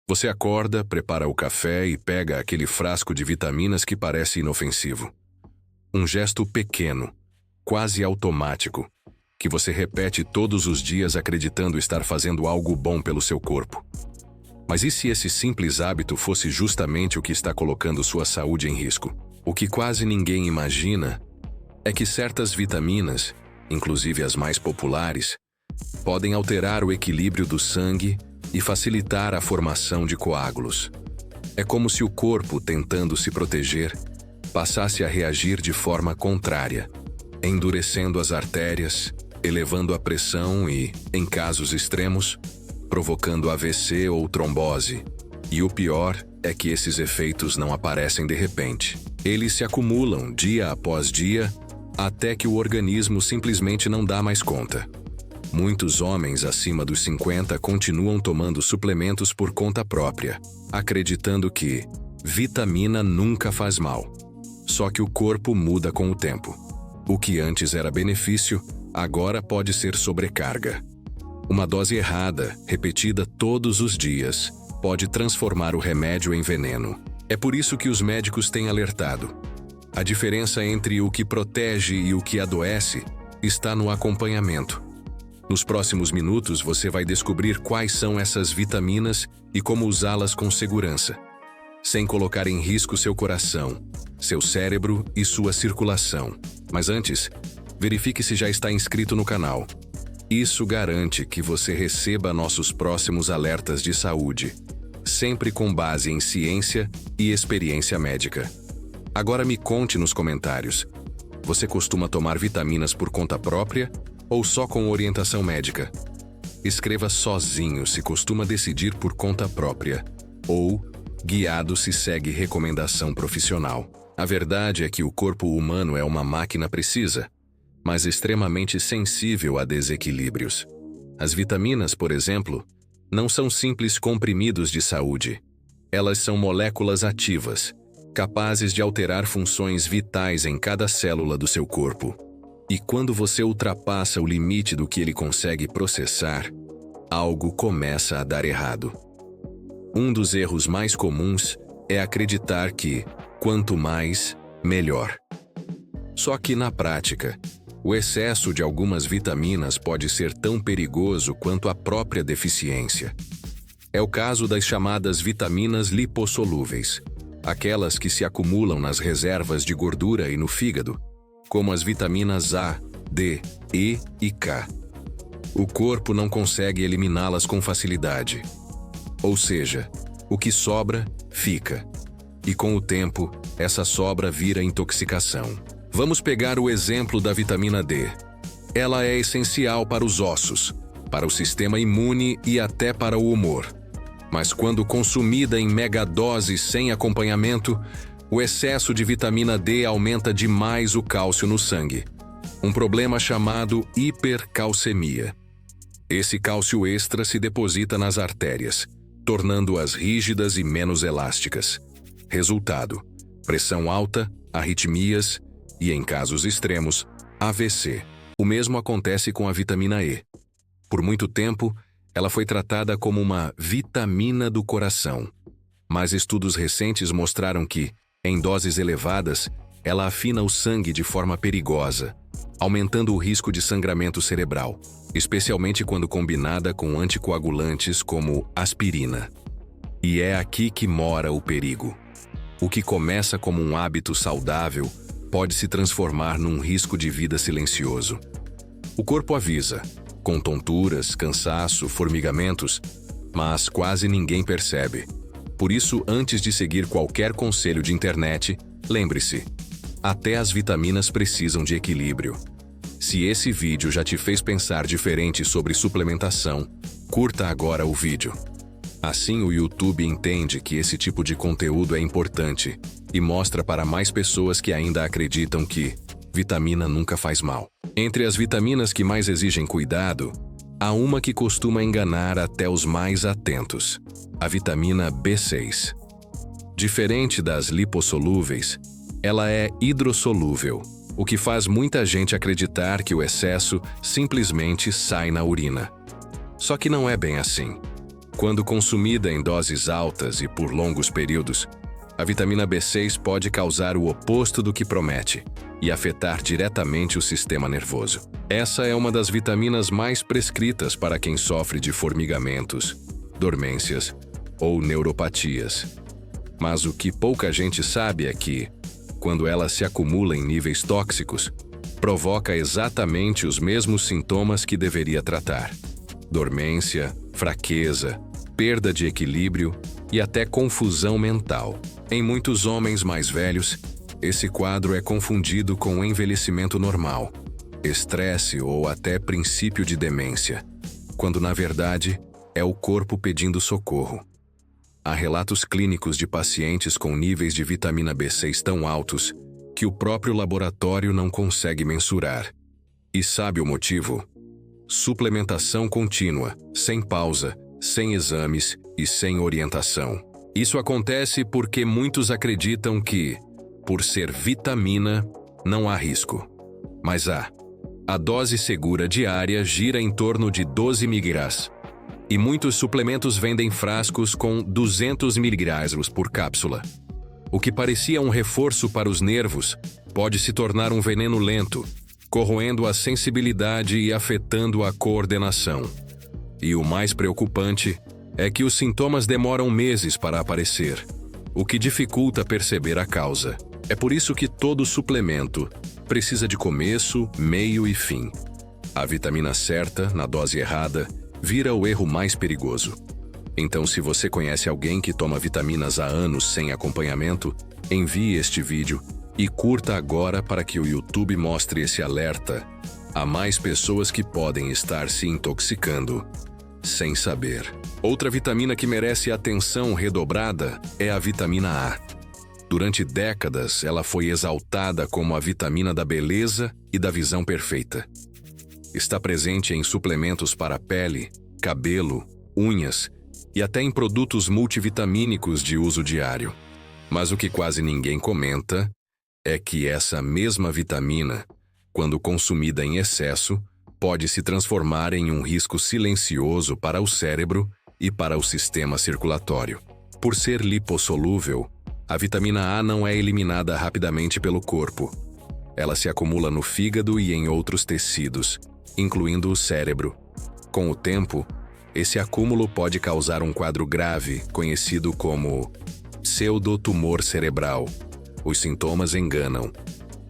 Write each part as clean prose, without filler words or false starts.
Você acorda, prepara o café e pega aquele frasco de vitaminas que parece inofensivo. Um gesto pequeno, quase automático, que você repete todos os dias acreditando estar fazendo algo bom pelo seu corpo. Mas e se esse simples hábito fosse justamente o que está colocando sua saúde em risco? O que quase ninguém imagina é que certas vitaminas, inclusive as mais populares, podem alterar o equilíbrio do sangue e facilitar a formação de coágulos. É como se o corpo, tentando se proteger, passasse a reagir de forma contrária, endurecendo as artérias, elevando a pressão e, em casos extremos, provocando AVC ou trombose. E o pior é que esses efeitos não aparecem de repente. Eles se acumulam dia após dia, até que o organismo simplesmente não dá mais conta. Muitos homens acima dos 50 continuam tomando suplementos por conta própria, acreditando que vitamina nunca faz mal. Só que o corpo muda com o tempo. O que antes era benefício, agora pode ser sobrecarga. Uma dose errada, repetida todos os dias, pode transformar o remédio em veneno. É por isso que os médicos têm alertado. A diferença entre o que protege e o que adoece está no acompanhamento. Nos próximos minutos você vai descobrir quais são essas vitaminas e como usá-las com segurança, sem colocar em risco seu coração, seu cérebro e sua circulação. Mas antes, verifique se já está inscrito no canal. Isso garante que você receba nossos próximos alertas de saúde, sempre com base em ciência e experiência médica. Agora me conte nos comentários, você costuma tomar vitaminas por conta própria ou só com orientação médica? Escreva sozinho se costuma decidir por conta própria, ou guiado se segue recomendação profissional. A verdade é que o corpo humano é uma máquina precisa, mas extremamente sensível a desequilíbrios. As vitaminas, por exemplo, não são simples comprimidos de saúde. Elas são moléculas ativas, capazes de alterar funções vitais em cada célula do seu corpo. E quando você ultrapassa o limite do que ele consegue processar, algo começa a dar errado. Um dos erros mais comuns é acreditar que, quanto mais, melhor. Só que na prática, o excesso de algumas vitaminas pode ser tão perigoso quanto a própria deficiência. É o caso das chamadas vitaminas lipossolúveis, aquelas que se acumulam nas reservas de gordura e no fígado, como as vitaminas A, D, E e K. O corpo não consegue eliminá-las com facilidade. Ou seja, o que sobra, fica. E com o tempo, essa sobra vira intoxicação. Vamos pegar o exemplo da vitamina D. Ela é essencial para os ossos, para o sistema imune e até para o humor. Mas quando consumida em megadoses sem acompanhamento, o excesso de vitamina D aumenta demais o cálcio no sangue, um problema chamado hipercalcemia. Esse cálcio extra se deposita nas artérias, tornando-as rígidas e menos elásticas. Resultado: pressão alta, arritmias e, em casos extremos, AVC. O mesmo acontece com a vitamina E. Por muito tempo, ela foi tratada como uma vitamina do coração. Mas estudos recentes mostraram que, em doses elevadas, ela afina o sangue de forma perigosa, aumentando o risco de sangramento cerebral, especialmente quando combinada com anticoagulantes como aspirina. E é aqui que mora o perigo. O que começa como um hábito saudável pode se transformar num risco de vida silencioso. O corpo avisa, com tonturas, cansaço, formigamentos, mas quase ninguém percebe. Por isso, antes de seguir qualquer conselho de internet, lembre-se, até as vitaminas precisam de equilíbrio. Se esse vídeo já te fez pensar diferente sobre suplementação, curta agora o vídeo. Assim o YouTube entende que esse tipo de conteúdo é importante e mostra para mais pessoas que ainda acreditam que vitamina nunca faz mal. Entre as vitaminas que mais exigem cuidado, há uma que costuma enganar até os mais atentos: a vitamina B6. Diferente das lipossolúveis, ela é hidrossolúvel, o que faz muita gente acreditar que o excesso simplesmente sai na urina. Só que não é bem assim. Quando consumida em doses altas e por longos períodos, a vitamina B6 pode causar o oposto do que promete e afetar diretamente o sistema nervoso. Essa é uma das vitaminas mais prescritas para quem sofre de formigamentos, dormências ou neuropatias. Mas o que pouca gente sabe é que, quando ela se acumula em níveis tóxicos, provoca exatamente os mesmos sintomas que deveria tratar: dormência, fraqueza, perda de equilíbrio e até confusão mental. Em muitos homens mais velhos, esse quadro é confundido com envelhecimento normal, estresse ou até princípio de demência, quando na verdade é o corpo pedindo socorro. Há relatos clínicos de pacientes com níveis de vitamina B6 tão altos que o próprio laboratório não consegue mensurar. E sabe o motivo? Suplementação contínua, sem pausa, sem exames e sem orientação. Isso acontece porque muitos acreditam que, por ser vitamina, não há risco. Mas há. A dose segura diária gira em torno de 12 mg. E muitos suplementos vendem frascos com 200 mg por cápsula. O que parecia um reforço para os nervos pode se tornar um veneno lento, corroendo a sensibilidade e afetando a coordenação. E o mais preocupante é que os sintomas demoram meses para aparecer, o que dificulta perceber a causa. É por isso que todo suplemento precisa de começo, meio e fim. A vitamina certa, na dose errada, vira o erro mais perigoso. Então, se você conhece alguém que toma vitaminas há anos sem acompanhamento, envie este vídeo e curta agora para que o YouTube mostre esse alerta a mais pessoas que podem estar se intoxicando sem saber. Outra vitamina que merece atenção redobrada é a vitamina A. Durante décadas, ela foi exaltada como a vitamina da beleza e da visão perfeita. Está presente em suplementos para pele, cabelo, unhas e até em produtos multivitamínicos de uso diário. Mas o que quase ninguém comenta é que essa mesma vitamina, quando consumida em excesso, pode se transformar em um risco silencioso para o cérebro e para o sistema circulatório. Por ser lipossolúvel, a vitamina A não é eliminada rapidamente pelo corpo. Ela se acumula no fígado e em outros tecidos, incluindo o cérebro. Com o tempo, esse acúmulo pode causar um quadro grave, conhecido como pseudotumor cerebral. Os sintomas enganam: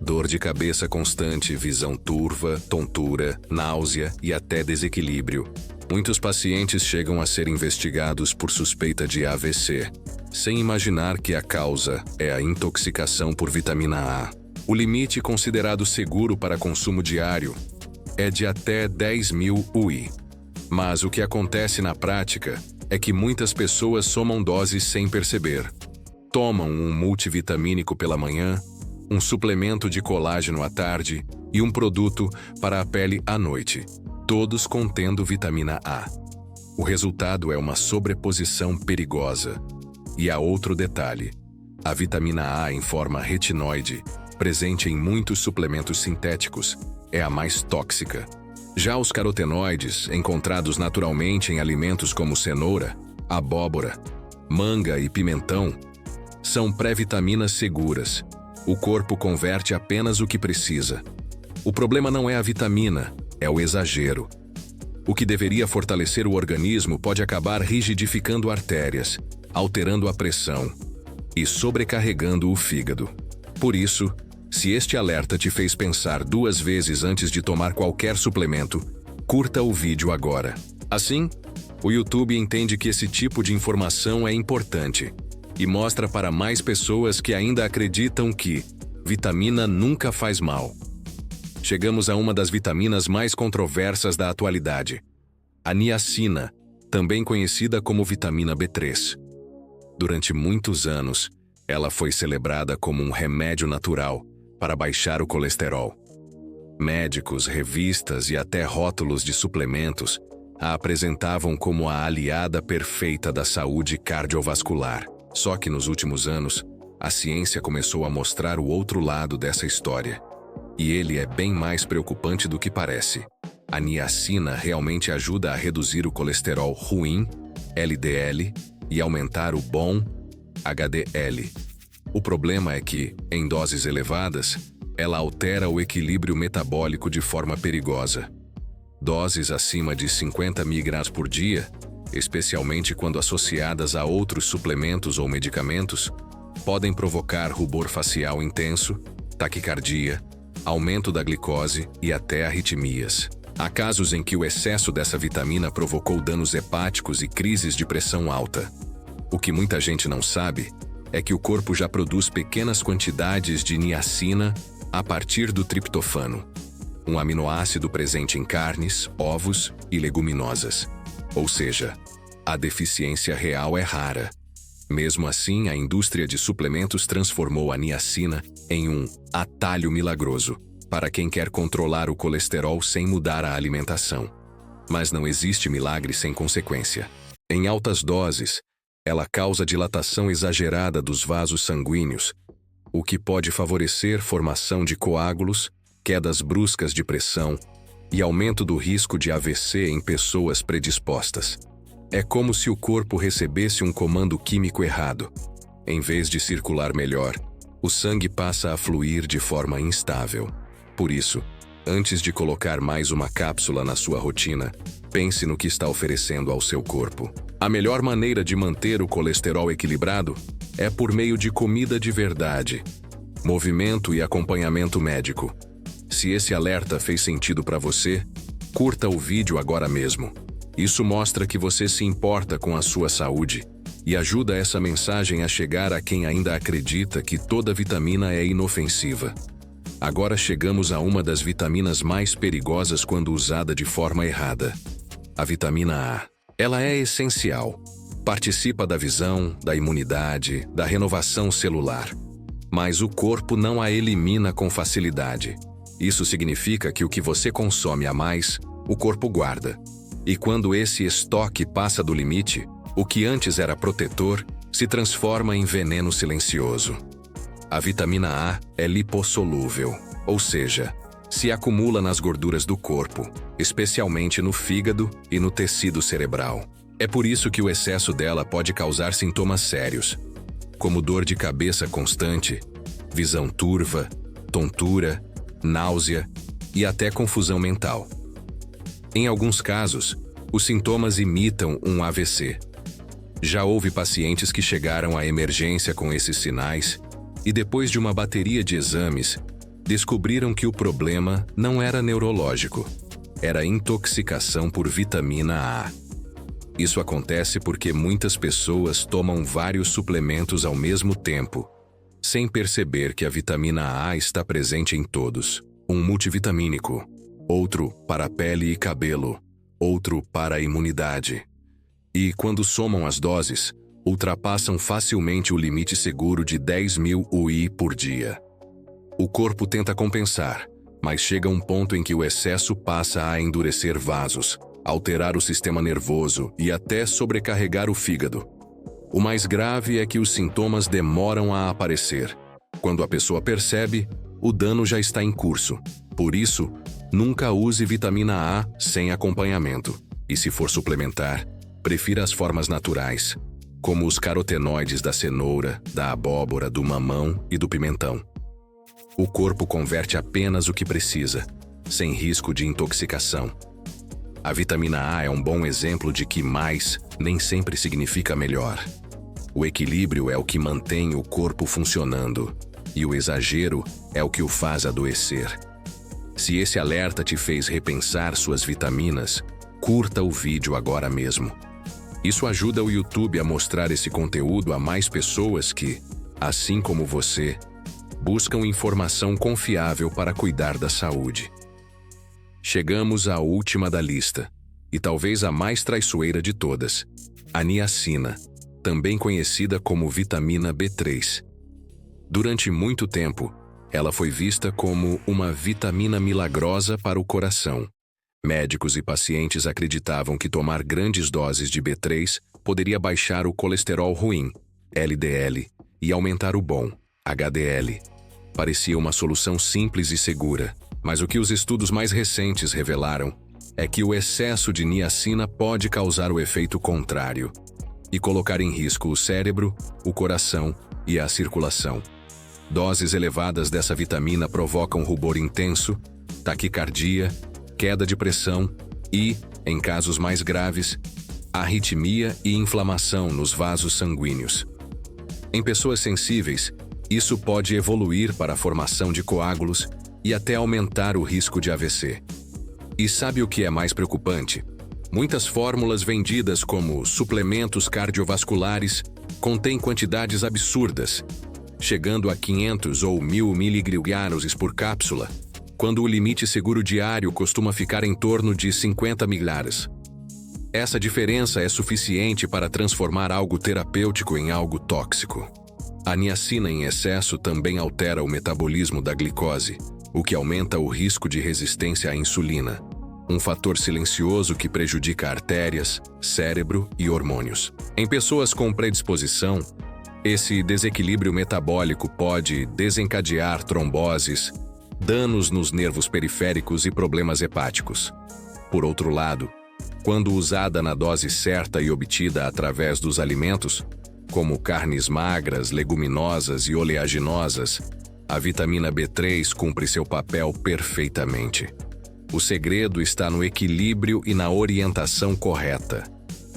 dor de cabeça constante, visão turva, tontura, náusea e até desequilíbrio. Muitos pacientes chegam a ser investigados por suspeita de AVC, sem imaginar que a causa é a intoxicação por vitamina A. O limite considerado seguro para consumo diário é de até 10.000 UI. Mas o que acontece na prática é que muitas pessoas somam doses sem perceber. Tomam um multivitamínico pela manhã, um suplemento de colágeno à tarde e um produto para a pele à noite, todos contendo vitamina A. O resultado é uma sobreposição perigosa. E há outro detalhe: a vitamina A em forma retinoide, presente em muitos suplementos sintéticos, é a mais tóxica. Já os carotenoides, encontrados naturalmente em alimentos como cenoura, abóbora, manga e pimentão, são pré-vitaminas seguras. O corpo converte apenas o que precisa. O problema não é a vitamina, é o exagero. O que deveria fortalecer o organismo pode acabar rigidificando artérias, alterando a pressão e sobrecarregando o fígado. Por isso, se este alerta te fez pensar 2 vezes antes de tomar qualquer suplemento, curta o vídeo agora. Assim, o YouTube entende que esse tipo de informação é importante e mostra para mais pessoas que ainda acreditam que vitamina nunca faz mal. Chegamos a uma das vitaminas mais controversas da atualidade: a niacina, também conhecida como vitamina B3. Durante muitos anos, ela foi celebrada como um remédio natural para baixar o colesterol. Médicos, revistas e até rótulos de suplementos a apresentavam como a aliada perfeita da saúde cardiovascular. Só que nos últimos anos, a ciência começou a mostrar o outro lado dessa história. E ele é bem mais preocupante do que parece. A niacina realmente ajuda a reduzir o colesterol ruim LDL, e aumentar o bom HDL. O problema é que, em doses elevadas, ela altera o equilíbrio metabólico de forma perigosa. Doses acima de 50 mg por dia, especialmente quando associadas a outros suplementos ou medicamentos, podem provocar rubor facial intenso, taquicardia, aumento da glicose e até arritmias. Há casos em que o excesso dessa vitamina provocou danos hepáticos e crises de pressão alta. O que muita gente não sabe é que o corpo já produz pequenas quantidades de niacina a partir do triptofano, um aminoácido presente em carnes, ovos e leguminosas. Ou seja, a deficiência real é rara. Mesmo assim, a indústria de suplementos transformou a niacina em um atalho milagroso para quem quer controlar o colesterol sem mudar a alimentação. Mas não existe milagre sem consequência. Em altas doses, ela causa dilatação exagerada dos vasos sanguíneos, o que pode favorecer formação de coágulos, quedas bruscas de pressão e aumento do risco de AVC em pessoas predispostas. É como se o corpo recebesse um comando químico errado. Em vez de circular melhor, o sangue passa a fluir de forma instável. Por isso, antes de colocar mais uma cápsula na sua rotina, pense no que está oferecendo ao seu corpo. A melhor maneira de manter o colesterol equilibrado é por meio de comida de verdade, movimento e acompanhamento médico. Se esse alerta fez sentido para você, curta o vídeo agora mesmo. Isso mostra que você se importa com a sua saúde e ajuda essa mensagem a chegar a quem ainda acredita que toda vitamina é inofensiva. Agora chegamos a uma das vitaminas mais perigosas quando usada de forma errada: a vitamina A. Ela é essencial. Participa da visão, da imunidade, da renovação celular. Mas o corpo não a elimina com facilidade. Isso significa que o que você consome a mais, o corpo guarda. E quando esse estoque passa do limite, o que antes era protetor se transforma em veneno silencioso. A vitamina A é lipossolúvel, ou seja, se acumula nas gorduras do corpo, especialmente no fígado e no tecido cerebral. É por isso que o excesso dela pode causar sintomas sérios, como dor de cabeça constante, visão turva, tontura, náusea e até confusão mental. Em alguns casos, os sintomas imitam um AVC. Já houve pacientes que chegaram à emergência com esses sinais e, depois de uma bateria de exames, descobriram que o problema não era neurológico, era intoxicação por vitamina A. Isso acontece porque muitas pessoas tomam vários suplementos ao mesmo tempo, sem perceber que a vitamina A está presente em todos. Um multivitamínico, outro para a pele e cabelo, outro para a imunidade. E, quando somam as doses, ultrapassam facilmente o limite seguro de 10.000 UI por dia. O corpo tenta compensar, mas chega um ponto em que o excesso passa a endurecer vasos, alterar o sistema nervoso e até sobrecarregar o fígado. O mais grave é que os sintomas demoram a aparecer. Quando a pessoa percebe, o dano já está em curso. Por isso, nunca use vitamina A sem acompanhamento. E se for suplementar, prefira as formas naturais, como os carotenoides da cenoura, da abóbora, do mamão e do pimentão. O corpo converte apenas o que precisa, sem risco de intoxicação. A vitamina A é um bom exemplo de que mais nem sempre significa melhor. O equilíbrio é o que mantém o corpo funcionando, e o exagero é o que o faz adoecer. Se esse alerta te fez repensar suas vitaminas, curta o vídeo agora mesmo. Isso ajuda o YouTube a mostrar esse conteúdo a mais pessoas que, assim como você, buscam informação confiável para cuidar da saúde. Chegamos à última da lista, e talvez a mais traiçoeira de todas: a niacina, também conhecida como vitamina B3. Durante muito tempo, ela foi vista como uma vitamina milagrosa para o coração. Médicos e pacientes acreditavam que tomar grandes doses de B3 poderia baixar o colesterol ruim, LDL, e aumentar o bom, HDL. Parecia uma solução simples e segura, mas o que os estudos mais recentes revelaram é que o excesso de niacina pode causar o efeito contrário e colocar em risco o cérebro, o coração e a circulação. Doses elevadas dessa vitamina provocam rubor intenso, taquicardia, queda de pressão e, em casos mais graves, arritmia e inflamação nos vasos sanguíneos. Em pessoas sensíveis, isso pode evoluir para a formação de coágulos e até aumentar o risco de AVC. E sabe o que é mais preocupante? Muitas fórmulas vendidas como suplementos cardiovasculares contêm quantidades absurdas, chegando a 500 ou 1.000 miligramas por cápsula, quando o limite seguro diário costuma ficar em torno de 50 miligramas. Essa diferença é suficiente para transformar algo terapêutico em algo tóxico. A niacina em excesso também altera o metabolismo da glicose, o que aumenta o risco de resistência à insulina, um fator silencioso que prejudica artérias, cérebro e hormônios. Em pessoas com predisposição, esse desequilíbrio metabólico pode desencadear tromboses, danos nos nervos periféricos e problemas hepáticos. Por outro lado, quando usada na dose certa e obtida através dos alimentos, como carnes magras, leguminosas e oleaginosas, a vitamina B3 cumpre seu papel perfeitamente. O segredo está no equilíbrio e na orientação correta.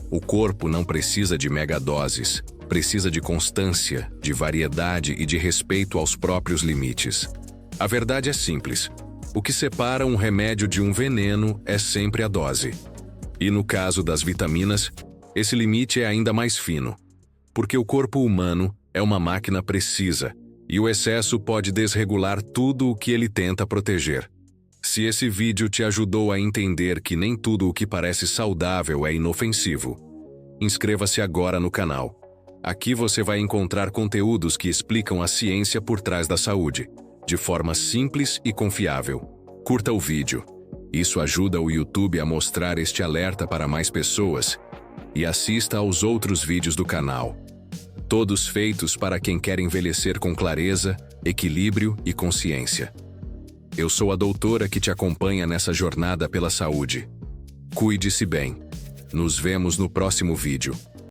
O corpo não precisa de megadoses, precisa de constância, de variedade e de respeito aos próprios limites. A verdade é simples. O que separa um remédio de um veneno é sempre a dose. E no caso das vitaminas, esse limite é ainda mais fino, porque o corpo humano é uma máquina precisa e o excesso pode desregular tudo o que ele tenta proteger. Se esse vídeo te ajudou a entender que nem tudo o que parece saudável é inofensivo, inscreva-se agora no canal. Aqui você vai encontrar conteúdos que explicam a ciência por trás da saúde, de forma simples e confiável. Curta o vídeo. Isso ajuda o YouTube a mostrar este alerta para mais pessoas e assista aos outros vídeos do canal. Todos feitos para quem quer envelhecer com clareza, equilíbrio e consciência. Eu sou a doutora que te acompanha nessa jornada pela saúde. Cuide-se bem. Nos vemos no próximo vídeo.